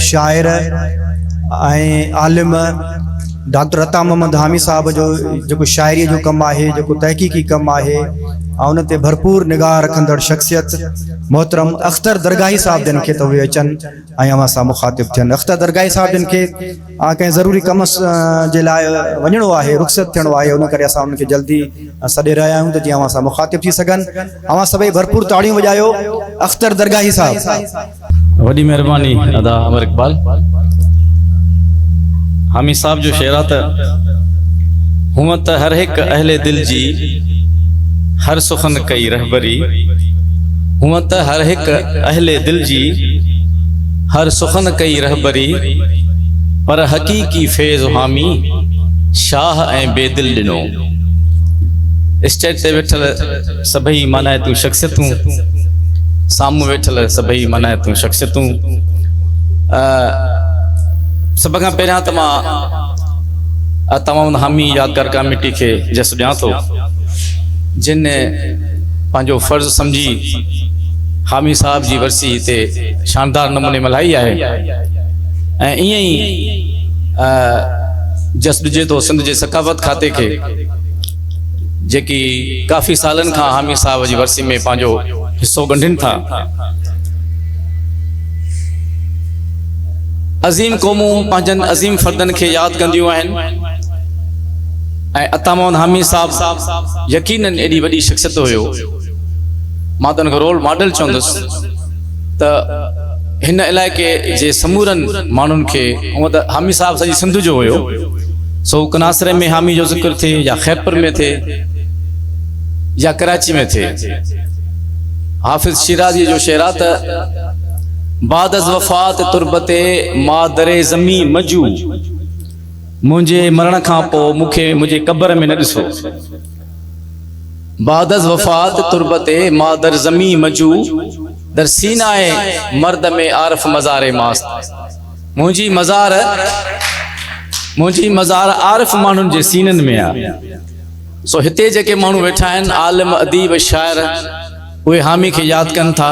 शाइर आलिम डॉक्टर अता मोहम्मद हामी साहब जो शायरी जो कम है, जो तहकीकी कम है, उन ते भरपूर निगाह रखंदड़ शख्सियत मोहतरम अख्तर दरगाही साहब जन के तो वे अचन अवां सां मुखातिब थियन। अख्तर दरगाही साहब जन के कंहिं ज़रूरी कम जे लाइ वञणो आहे, रुख़सत थियणो आहे, उन करे असां उनखे जल्दी सॾे रहिया आहियूं त जीअं अवां सां मुखातिब थी सघनि। अवां सभई भरपूर ताड़ियूं वॼायो अख्तर दरगाही साहब। वॾी महिरबानी अदा अमर इकबाल। हामी साहब जो शेरात हुअं त हर हिकु अहले दिल जी हर सुखन कई रहबरी, हुअं त हर हिकु अहले दिल जी हर सुखन कई रहबरी, पर हकीकी फैज़ हामी शाह ऐं बेदिल ॾिनो। स्टेज ते वेठल सभई मानायतूं शख्सियतूं, साम्हूं वेठल सभई मानायतूं शख्सियतूं, सब खां पहिरियां त मां तमामु हामी यादगार कमेटी खे जस ॾियां थो, जिन पंहिंजो फ़र्ज़ सम्झी हामी साहब जी वरसी हिते शानदार नमूने मल्हाई आहे। ऐं ईअं ई जस ॾिजे थो सिंध जे सकाफ़त खाते खे, जेकी काफ़ी सालनि खां हामी साहब जी वरसी में पंहिंजो हिस्सो ॻंढिन था। अज़ीम क़ौमूं पंहिंजनि अज़ीम फ़र्दनि खे यादि कंदियूं आहिनि, ऐं अता मोहम्मद हामी साहब यकीनन एॾी वॾी शख़्सियत हुयो, मां त हुनखे रोल मॉडल चवंदुसि त हिन इलाइक़े जे समूरनि माण्हुनि खे। हूअं त हामी साहब सॼी सिंध जो हुयो, सो कनासरे में हामी जो ज़िक्र थिए या खैरपुर में थिए या कराची में थिए। हाफ़िज़ शिराज़ी जो शेरात बाद अज़ वफ़ात तुरबते मादरे ज़मी मजू, मुझे मरण खां पोइ मूंखे मुझे कब्र में न ॾिसो। बाद अज़ वफ़ात तुरबते मादर ज़मी मजू, दर सीनाए मर्द में आरफ मज़ारे मास्त। मुझी मज़ार आरफ माण्हुनि जे सीननि में आहे। सो हिते जेके माण्हू वेठा आहिनि आलिम अदीब शाइर, उहे हामी खे यादि कनि था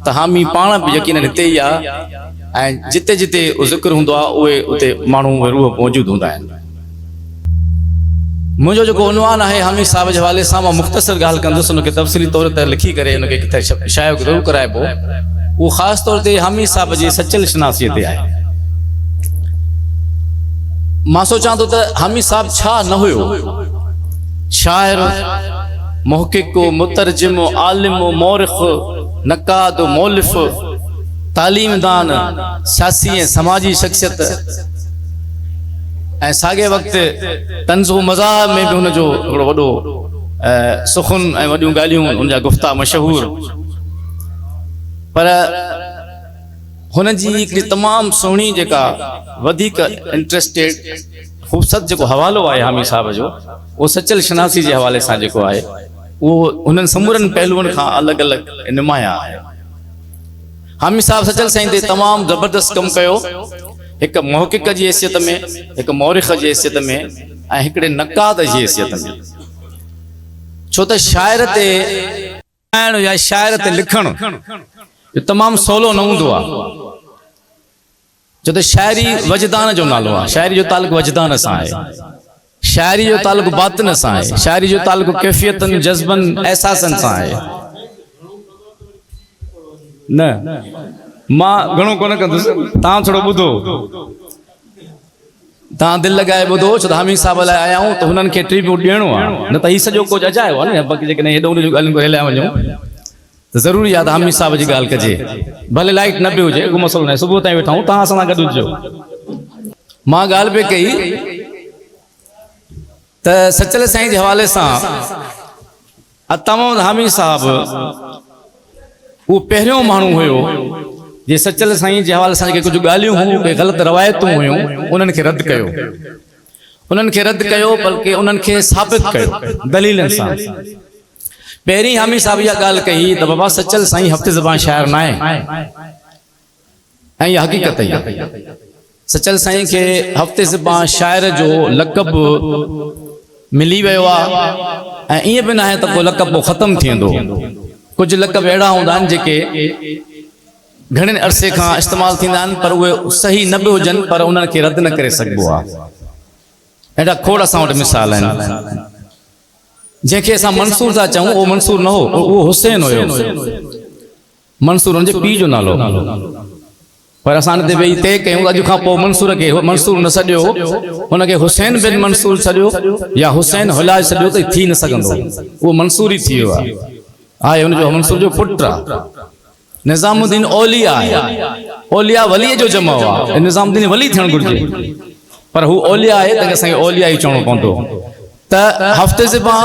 त हामी पाण बि यकीनन हिते ई आहे, ऐं जिते जिते ज़िक्र हूंदो आहे उहे उते माण्हू रूह मौजूदु हूंदा आहिनि। मुंहिंजो जेको उनवान आहे हामी साहब जे हवाले सां, मां मुख़्तसर ॻाल्हि कंदुसि, उनखे तफ़सीली तौर ते लिखी करे उनखे किथे शायो ज़रूरु कराइबो। उहो ख़ासि तौर ते हामी साहब जी सचल शनासीअ ते आहे। मां सोचां थो त हामी साहब छा न हुयो, शाइर, मुहक़िक़, मुतरजिम, आलिम, मौरिख़, नक़ाद, मौलिफ़, तालीमदान, सियासी ऐं समाजी शख़्सियत, ऐं साॻे वक़्तु तंज़ो मज़ाह में बि हुनजो हिकिड़ो वॾो सुखुन ऐं वॾियूं ॻाल्हियूं हुनजा गुफ़्ता मशहूर। पर हुनजी हिकिड़ी तमामु सुहिणी जेका वधीक इंट्रस्टेड ख़ूबसूरत जेको हवालो आहे हामी साहब जो, उहो सचल शनासी जे हवाले सां जेको आहे उहो हुननि समूरनि पहलुअनि खां अलॻि अलॻि नुमाया आहे। हामी साहब सचल साईं ते तमामु ज़बरदस्त कमु कयो, हिकु मुहक़िक़ जी हैसियत में, हिकु मौरिख़ जी हैसियत में, ऐं हिकिड़े नक़ाद जी हैसियत में। छो त शाइर ते ॻाइणु या शाइर ते लिखणु इहो तमामु सवलो न हूंदो आहे, छो त शाइरी वजदान जो नालो आहे। शाइरी जो तालुक़ु वजदान सां आहे, शाइरी जो तालुक़ु बातिन सां आहे, शाइरी जो तालुक़ु कैफ़ियतनि, जज़्बनि, एहसासनि सां आहे। न मां घणो कोन कंदुसि, तव्हां थोरो ॿुधो, तव्हां दिलि लॻाए ॿुधो, छो त हामी साहब लाइ आया आहियूं त हुननि खे ट्रिब्यूट ॾियणो आहे, न त हीउ सॼो कुझु अजायो आहे न। बाक़ी जेकॾहिं हेॾो हुन जूं ॻाल्हियूं करे हलिया वञूं त ज़रूरी आहे त हामी साहब जी ॻाल्हि कजे, भले लाइट न बि हुजे, को मसइलो न आहे, सुबुह ताईं वेठा आहियूं, तव्हां सां गॾु हुजो। मां ॻाल्हि पई कई त सचल साईं जे हवाले सां अता मोहम्मद हामी साहब उहो पहिरियों माण्हू हुयो जे सचल साईं जे हवाले सां जेके कुझु ॻाल्हियूं हुयूं, के ग़लति रवायतूं हुयूं, उन्हनि खे रद्द कयो। उन्हनि खे रद्द कयो, बल्कि उन्हनि खे साबित कयो दलीलनि सां। पहिरीं हामी साहब इहा ॻाल्हि कही त बाबा सचल साईं हफ़्ते ज़बान शाइर न आहे, ऐं इहा हक़ीक़त आहे। सचल साईं खे हफ़्ते ज़बान शाइर जो लक़ब मिली वियो आहे, ऐं ईअं बि न आहे त को लक़ब पोइ ख़तमु थी वेंदो। कुझु लक़ब अहिड़ा हूंदा आहिनि जेके घणे अरसे खां इस्तेमालु थींदा आहिनि पर उहे सही न बि हुजनि पर उन्हनि खे रद्द न करे सघिबो आहे। अहिड़ा खोड़ असां वटि मिसाल आहिनि। जंहिंखे असां मंसूर था चऊं उहो मंसूर न हो, उहो हुसैन हुयो। मंसूर हुनजे पीउ जो नालो, पर असां हिते वेही तय कयूं अॼु खां पोइ मंसूर खे मंसूर न सॾियो, हुनखे हुसैन बिन मंसूर सॾियो या हुसैन हुलाज सॾियो त थी न सघंदो, उहो मंसूर ई थी वियो आहे हुनजो मंसूर जो पुटु आहे। निज़ामुद्दीन औलिया आहे, औलिया वलीअ जो जमो आहे, निज़ामुद्दीन वली थियणु घुरिजे पर हू औलिया आहे त असांखे औलिया ई चवणो पवंदो। त हफ़्ते ज़िबा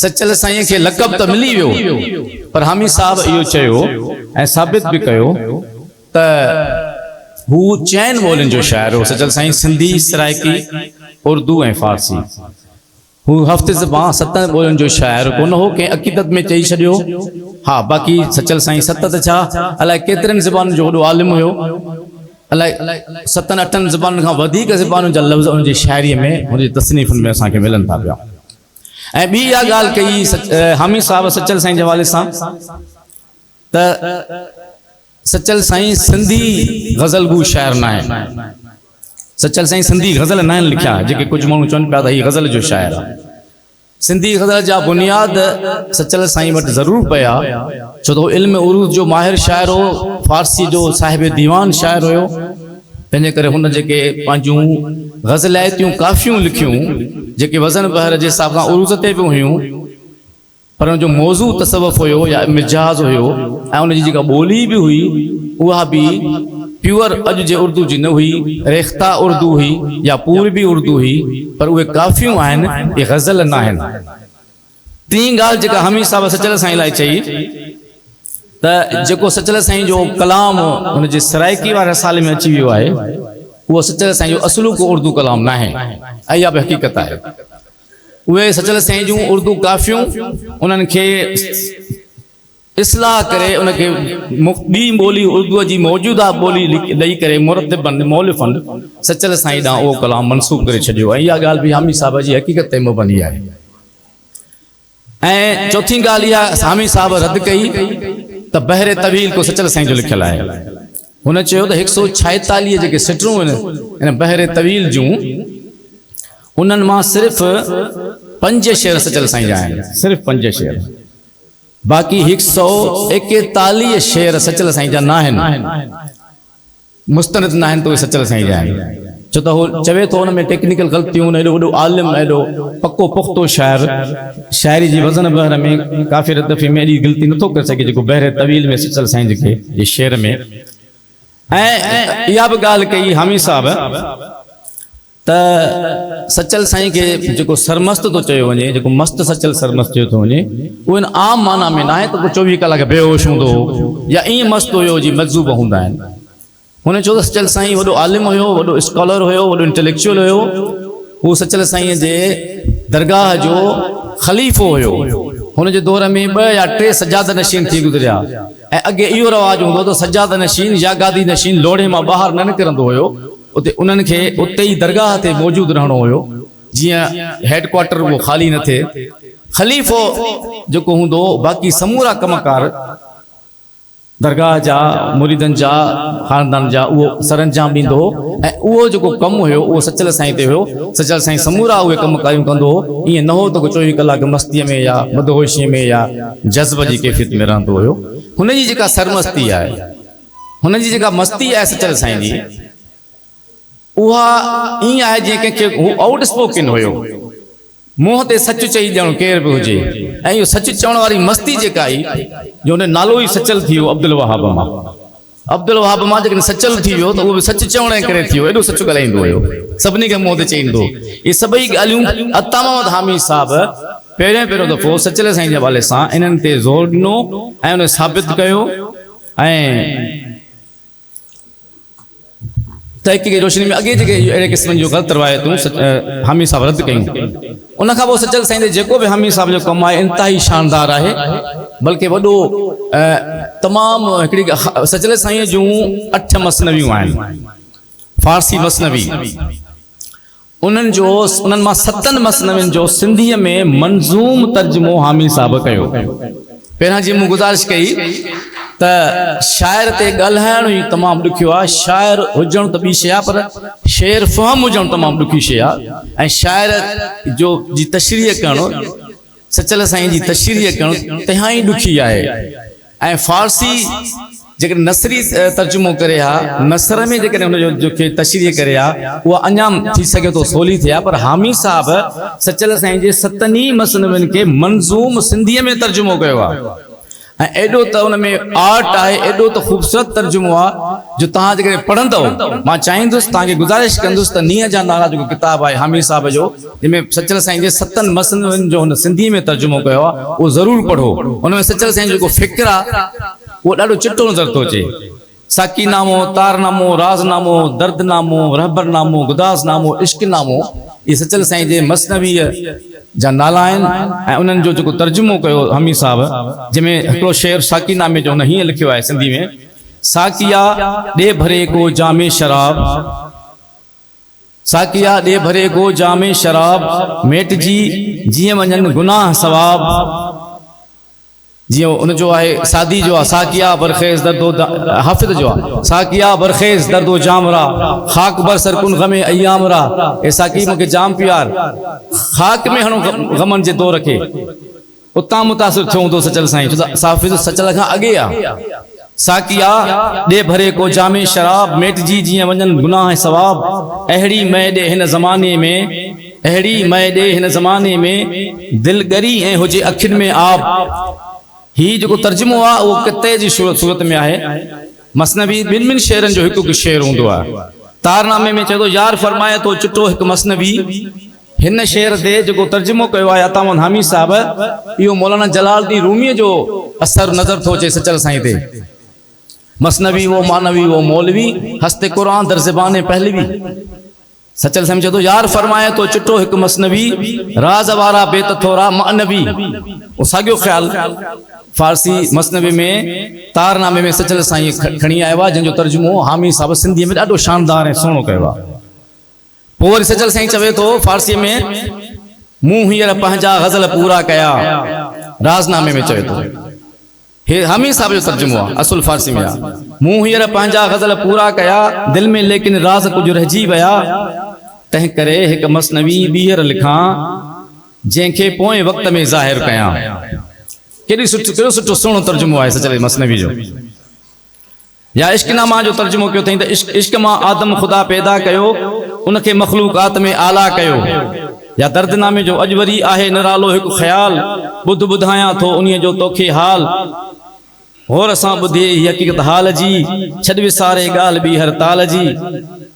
सचल साईं खे लक़ब त मिली वियो पर हामी साहब इहो चयो ऐं साबित बि कयो त हू 4 ॿोलियुनि जो शाइर हो। सचल साईं सिंधी, सराइकी, उर्दू ऐं फारसी। हू हफ़्ते ज़िबा 7 ॿोलियुनि जो शाइर कोन हो, कंहिं अक़ीदत में चई छॾियो। हा बाक़ी सचल साईं 7 त छा अलाए केतिरनि ज़बानुनि जो वॾो आलिम हुयो, अलाए 7-8 ज़बानुनि खां वधीक ज़बानुनि जा लफ़्ज़ हुनजी शाइरीअ में हुनजी तसनीफ़ुनि में असांखे मिलनि था पिया। ऐं ॿी इहा ॻाल्हि कई हामी साहब सचल साईं जे हवाले सां त सचल साईं सिंधी ग़ज़ल गू शाइर न आहे। सचल साईं सिंधी ग़ज़ल न आहिनि लिखिया, जेके कुझु माण्हू चवनि पिया त हीअ ग़ज़ल जो शाइर आहे। सिंधी ग़ज़ल जा बुनियाद सचल साईं वटि ज़रूरु पिया, छो त इल्म उरूज़ जो माहिर शाइर हो, फारसी जो साहिब दीवान शाइर हुयो। तंहिंजे करे हुन जेके पंहिंजूं ग़ज़लाइतियूं काफ़ियूं लिखियूं जेके वज़न बहर जे हिसाब सां उरूज़ ते बि हुयूं, पर हुनजो मौज़ू तसव्वुफ़ हुयो या मिजाज़ हुयो ऐं हुनजी जेका ॿोली बि हुई उहा बि प्योर अॼु जे उर्दू जी न हुई, रेख्ता उर्दू हुई या पूर्वी उर्दू हुई, पर उहे काफ़ियूं आहिनि, इहे ग़ज़ल न आहिनि। टी ॻाल्हि जेका हामी साहब सचल साईं लाइ चई त जेको सचल साईं जो कलाम हुनजे सराइकी वारे रसाले में अची वियो आहे उहो सचल साईं जो असुलु को उर्दू कलाम न आहे ऐं इहा बि हक़ीक़त आहे। उहे सचल साईं जूं उर्दू काफ़ियूं उन्हनि खे इस्लाह करे उनखे ॿी ॿोली उर्दूअ जी मौजूदा ॿोली ॾेई करे मुरतबनि मौलिफ़नि सचल साईं ॾांहुं उहो कलाम मनसूब करे छॾियो ऐं इहा ॻाल्हि बि हामी साहब जी हक़ीक़त ते मुबनी आहे। ऐं चौथी ॻाल्हि इहा हामी साहब रद्द कई त बहरे तवील को सचल साईं जो लिखियलु आहे। हुन चयो त 146 जेके सिटरूं आहिनि इन बहरे तवील जूं उन्हनि मां सिर्फ़ु 5 शेर सचल साईं जा आहिनि, सिर्फ़ु 5 शेर, बाक़ी 141 शेर सचल साईं जा न आहिनि, मुस्तनद न आहिनि त उहे सचल साईं जा आहिनि। छो त उहो चवे थो हुन में टेक्निकल ग़लतियूं, एॾो वॾो आलिम, एॾो पको पुख़्तो शाइर, शाइरी जी वज़न बहर में काफ़ी दफ़े में एॾी ग़लती नथो करे सघे जेको बहरे तवील में सचल साईं जे शेर में। ऐं इहा बि ॻाल्हि कई हामी साहब त सचल साईं खे जेको सरमस्त थो चयो वञे, जेको मस्त सचल सरमस्त चयो थो वञे, उहो इन आम माना में न आहे त 24 कलाक बेहोश हूंदो या ईअं मस्त हुयो जी मज़ूब हूंदा आहिनि। हुन चयो त सचल साईं वॾो आलिम हुयो, वॾो स्कॉलर हुयो, वॾो इंटेलेक्चुअल हुयो। हू सचल साईं जे दरगाह जो ख़लीफ़ो हुयो। हुनजे दौर में 2 या 3 सजाद नशीन थी गुज़रिया ऐं अॻे इहो रवाजु हूंदो त सजाद नशीन या गादी नशीन लोढ़े मां ॿाहिरि न निकिरंदो हुयो, उते उन्हनि खे उते ई दरगाह ते मौजूदु रहणो हुयो जीअं हेडक्वार्टर उहो ख़ाली न थिए। ख़लीफ़ो जेको हूंदो बाक़ी समूरा कमकार दरगाह जा, मुरीदनि जा, ख़ानदान जा उहो सरंजाम ॾींदो ऐं उहो जेको कमु हुयो उहो सचल साईं ते हुयो। सचल साईं समूरा उहे कम कारियूं कंदो हो, ईअं न हो त 24 कलाक मस्तीअ में या मदहोशीअ में या जज़्ब जी कैफ़ियत में रहंदो हुयो। हुनजी जेका सरमस्ती आहे, हुनजी जेका मस्ती आहे सचल साईं जी, उहा ईअं आहे जीअं कंहिंखे हू आउट स्पोकन हुयो, मुंहं ते सच चई ॼणो केर बि हुजे। ऐं इहो सच चवण वारी मस्ती जेका आई जो हुन नालो ई सचल थी वियो अब्दुल वहाब मां। अब्दुल वहाब मां जेकॾहिं सचल थी वियो त उहो बि सच चवण जे करे थी वियो, एॾो सच ॻाल्हाईंदो हुयो, सभिनी खे मुंहं ते चईंदो। इहे सभई ॻाल्हियूं अता मोहम्मद हामी साहब पहिरियों दफ़ो सचल साईं जे हवाले सां इन्हनि ते ज़ोर ॾिनो ऐं उन साबित कयो ऐं तहक़ीक़ रोशनी में अॻे जेके अहिड़े क़िस्म जूं ग़लति रवायतूं हामी साहब रद्द कयूं। उनखां पोइ सचल साईं जेको बि हामी साहब जो कमु आहे इंतिहाई शानदार आहे, बल्कि वॾो तमामु हिकिड़ी सचल साईं जूं 8 मसनवियूं आहिनि, फारसी मसनवी। उन्हनि मां 7 मसनवियुनि जो सिंधीअ में मंज़ूम तर्जुमो हामी साहब कयो। पहिरां जीअं मूं गुज़ारिश कई त त शाइर ते ॻाल्हाइण ई तमामु ॾुखियो आहे। शाइर हुजणु त ॿी शइ आहे, पर शेर फ़हम हुजणु तमामु ॾुखी शइ आहे। ऐं शाइर जो जी तशरीह करणु, सचल साईं जी तशरीह करणु तंहिं ई ॾुखी आहे। ऐं फ़ारसी जेकॾहिं नसरी तर्जुमो करे हा, नसर में जेकॾहिं हुनजो जेके तशरीह करे हा, उहा अञा थी सघे थो सवली थिए हा। पर हामी साहब सचल साईं जे 7 ई मसनवियुनि खे मंज़ूम सिंधीअ में तर्जुमो कयो आहे। ऐं एॾो त हुन में आर्ट आहे, एॾो त ख़ूबसूरत तर्जुमो आहे जो तव्हां जेकॾहिं पढ़ंदव, मां चाहींदुसि तव्हांखे गुज़ारिश कंदुसि त नीअ जा नाला जेको किताबु आहे हामी साहब जो, जंहिंमें सचल साईं जे 7 मसनवियुनि जो हुन सिंधी में तर्जुमो कयो आहे, उहो ज़रूरु पढ़ो। हुन में सचल साईं जो जेको फ़िक्र आहे उहो ॾाढो चिटो नज़र थो अचे। साकीनामो, तारनामो, राज़नामो, दर्दनामो, रहबरनामो, गुदासनामो, इश्कनामो, इहे सचल साईं जे मसनवीअ जा नाला आहिनि। ऐं उन्हनि जो जेको तर्जुमो कयो हामी साहब, जंहिंमें हिकिड़ो शेर साकीनामे जो हुन हीअं लिखियो आहे सिंधी में, साकिया ॾे भरे को जामे शराब, साकिया ॾे भरे को जामे शराब, मेटजी जीअं वञनि गुनाह सवाब। जीअं उनजो आहे सादी जो आहे, साकिया बरखेज़ दर्दो हाफ़िज़ जो आहे, साकिया बरखेज़ दर्दो जामरा, खाक बर सरकुन गमे अयामरा। ए साकी मूंखे जाम प्यार, खाक में हणो गमन जे दौर खे। उतां मुतासिर थियो हूंदो सचल साईं, छो त हाफ़िज़ सचल खां अॻे आहे। साकिया ॾे भरे को जामे शराब, मेटजी जीअं वञनि गुनाह सवाब। अहिड़ी मै ॾे हिन ज़माने में, अहिड़ी मै ॾे हिन ज़माने में, दिलि ॻरी ऐं हुजे अखियुनि में आब। ही जेको तर्जुमो आहे उहो किते जी सूरत में आहे। मसनवी ॿिनि शेरनि जो हिकु शेर हूंदो आहे। तारनामे में चए थो, यार फरमाए थो चिटो हिकु मसनवी। हिन शेर ते जेको तर्जुमो कयो आहे अता मोहम्मद हामी साहब, इहो मौलाना जलालुद्दीन रूमीअ जो असर नज़र थो अचे सचल साईं ते। मसनवी वो मानवी वो मौलवी, हस्ते क़ुरान दर ज़बान पहलवी। सचल साईं चए थो, यार फरमाए थो चिटो हिकु मसनवी, राज़ वारा बेत थोरा मानवी। उहो साॻियो ख़्याल फ़ारसी मसनवी में तारनामे में सचल साईं खणी आयो आहे, जंहिंजो तर्जुमो हामी साहब सिंधीअ में ॾाढो शानदार ऐं सुहिणो कयो आहे। पोइ वरी सचल साईं चवे थो फ़ारसीअ में, मूं हींअर पंहिंजा ग़ज़ल पूरा कया, राज़नामे में चवे थो। हे हामी साहब जो तर्जुमो आहे, असुल फ़ारसी में आहे। मूं हींअर पंहिंजा ग़ज़ल पूरा कया, दिलि में लेकिन राज़ कुझु रहिजी विया। तंहिं करे हिकु मसनवी ॿीहर लिखां, जंहिंखे पोइ वक़्त में ज़ाहिर कयां। केॾी केॾो सुठो सुहिणो तर्जुमो आहे सचल मसनवी जो। या इश्कनामा जो तर्जुमो कयो अथई त इश्क मां आदम ख़ुदा पैदा कयो, उनखे मख़लूक़ात में आला कयो। या दर्दनामे जो, अॼु वरी आहे निरालो हिकु ख़्याल, ॿुध ॿुधायां थो उन्हीअ जो तोखे हाल। होर सां ॿुधे ही हक़ीक़त हाल जी, छॾ विसारे ॻाल्हि ॿी हर ताल जी।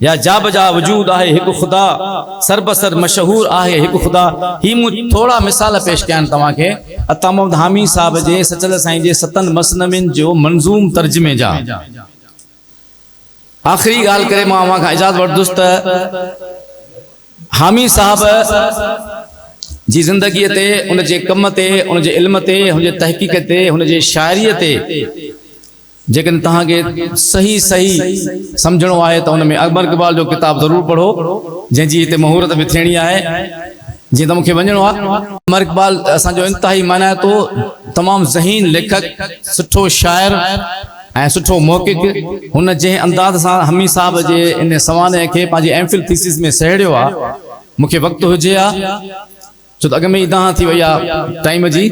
या जाब जा वजूद आहे हिकु ख़ुदा, सरबसर मशहूर आहे हिकु ख़ुदा। ही मूं थोड़ा मिसाल पेश कया आहिनि तव्हांखे अता मोहम्मद हामी साहब जे सचल साईं जे 7 मसनवियुनि जो मंज़ूम तर्जुमे जा। आख़िरी ॻाल्हि करे मां अव्हां खां इजाज़त वठंदुसि त हामी साहब जी ज़िंदगीअ ते, उनजे कम ते, उनजे इल्म ते, उनजे तहक़ीक़ ते, उनजे शाइरीअ ते जेकॾहिं तव्हांखे सही सही सम्झणो आहे त उन में अकबर इक़बाल जो किताब ज़रूरु पढ़ो, जंहिंजी हिते मुहूरत बि थियणी आहे। जीअं त मूंखे वञिणो आहे। अकबर इक़बाल असांजो इंतिहाई मञाए थो, तमामु ज़हीन लेखक, सुठो शाइर ऐं सुठो मौक़िक़। हुन जंहिं अंदाज़ सां हामी साहब जे इन सवाने खे पंहिंजी एमफिल थीसिस में सहेड़ियो आहे, मूंखे वक़्तु हुजे हा, छो त अॻ में ई दाह थी वई आहे टाइम जी,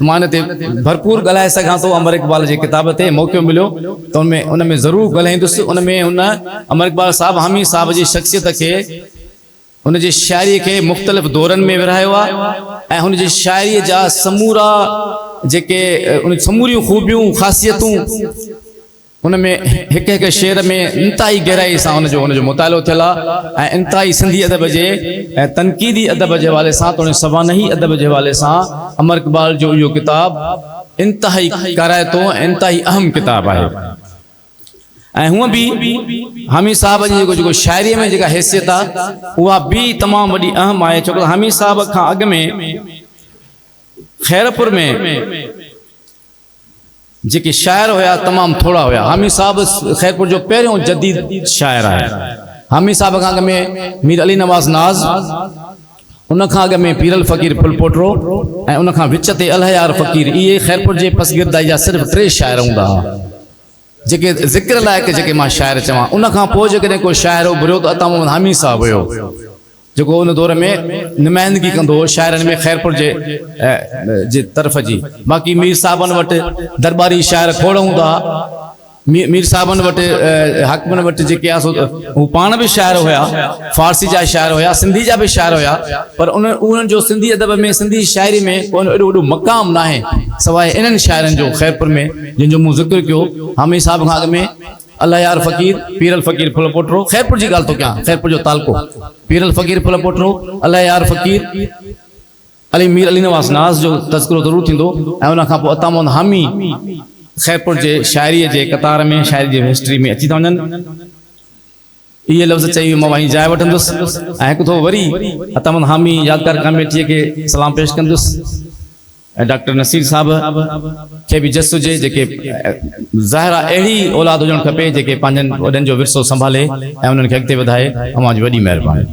मां हिन ते भरपूर ॻाल्हाए सघां थो। अमर इक़बाल जे किताब ते मौक़ो मिलियो त उन में ज़रूरु ॻाल्हाईंदुसि। उन में हुन अमर इक़बाल साहब हामी साहब जी शख़्सियत खे, हुनजी शाइरीअ खे मुख़्तलिफ़ दौरनि में विरहायो आहे ऐं हुनजी शाइरीअ जा समूरा जेके उन समूरियूं ख़ूबियूं ख़ासियतूं उन में हिकु हिकु शेर में इंतिहाई गहराई सां हुनजो मुतालो थियल आहे। ऐं इंतिहाई सिंधी अदब जे ऐं तनक़ीदी अदब जे हवाले सां, त सवानही अदब जे हवाले सां अमर इक़बाल जो इहो किताब इंतिहाई काराइतो ऐं इंतिहाई अहम किताब आहे। ऐं हूअं बि हामी साहब जी जेको शाइरीअ में जेका हैसियत आहे उहा बि तमामु वॾी अहम आहे। छो कि हामी साहब खां अॻु में खैरपुर में जेके शाइर हुया तमामु थोड़ा हुया। हामी साहब खैरपुर जो पहिरियों जदीद शाइर आहे। हामी साहब खां अॻु में मीर अली नवाज़ नाज़, उन खां अॻु में पीरल फ़कीर फुलपोटरो ऐं उन खां विच ते अलहयार फ़कीर। इहे खैरपुर जे पसगिरदाई जा सिर्फ़ु 3 शाइर हूंदा हुआ। जेके ज़िक्र लाइक़ जेके मां शाइर चवां उन खां पोइ जेकॾहिं को शाइर उभरियो त अता मोहम्मद हामी साहब हुयो जेको उन दौर में नुमाइंदगी कंदो हो शाइरनि में ख़ैरपुर जे तरफ़ जी। बाक़ी मीर साहबनि वटि दरबारी शाइर खोड़ हूंदा मीर साहबनि वटि हाकिमनि वटि जेके आहे सो हू पाण बि शाइर हुया फारसी जा शाइर हुया सिंधी जा बि शाइर हुया पर उन्हनि जो सिंधी अदब में सिंधी शाइरी में को एॾो वॾो मक़ाम न आहे सवाइ इन्हनि शाइरनि जो ख़ैरपुर में जंहिंजो मूं ज़िक्र कयो हामी साहब खां अॻु में अल्लाह यार फ़कीर पीर अल फ़कीर फुल पोटरो ख़ैरपुर जी ॻाल्हि थो कयां ख़ैरपुर जो तालको पीर अल फ़कीर फुल पोटरो अल्लाह यार फ़कीर अली मीर अली नवाज़ नाज़ जो तज़किरो ज़रूरु थींदो ऐं उन खां पोइ अता मोहम्मद हामी ख़ैरपुर जे शाइरीअ जे कतार में शाइरी जी हिस्ट्री में अची था वञनि। इहे लफ़्ज़ चई मां वहीं जाइ वठंदुसि ऐं हिकु दफ़ो वरी अता मोहम्मद हामी यादगार कमेटीअ खे सलाम पेश कंदुसि ऐं डॉक्टर नसीर साहब खे बि जस हुजे जेके ज़ाहिर अहिड़ी औलाद हुजणु खपे जेके पंहिंजनि वॾनि जो विरसो संभाले ऐं उन्हनि खे अॻिते वधाए। अव्हां जी वॾी महिरबानी।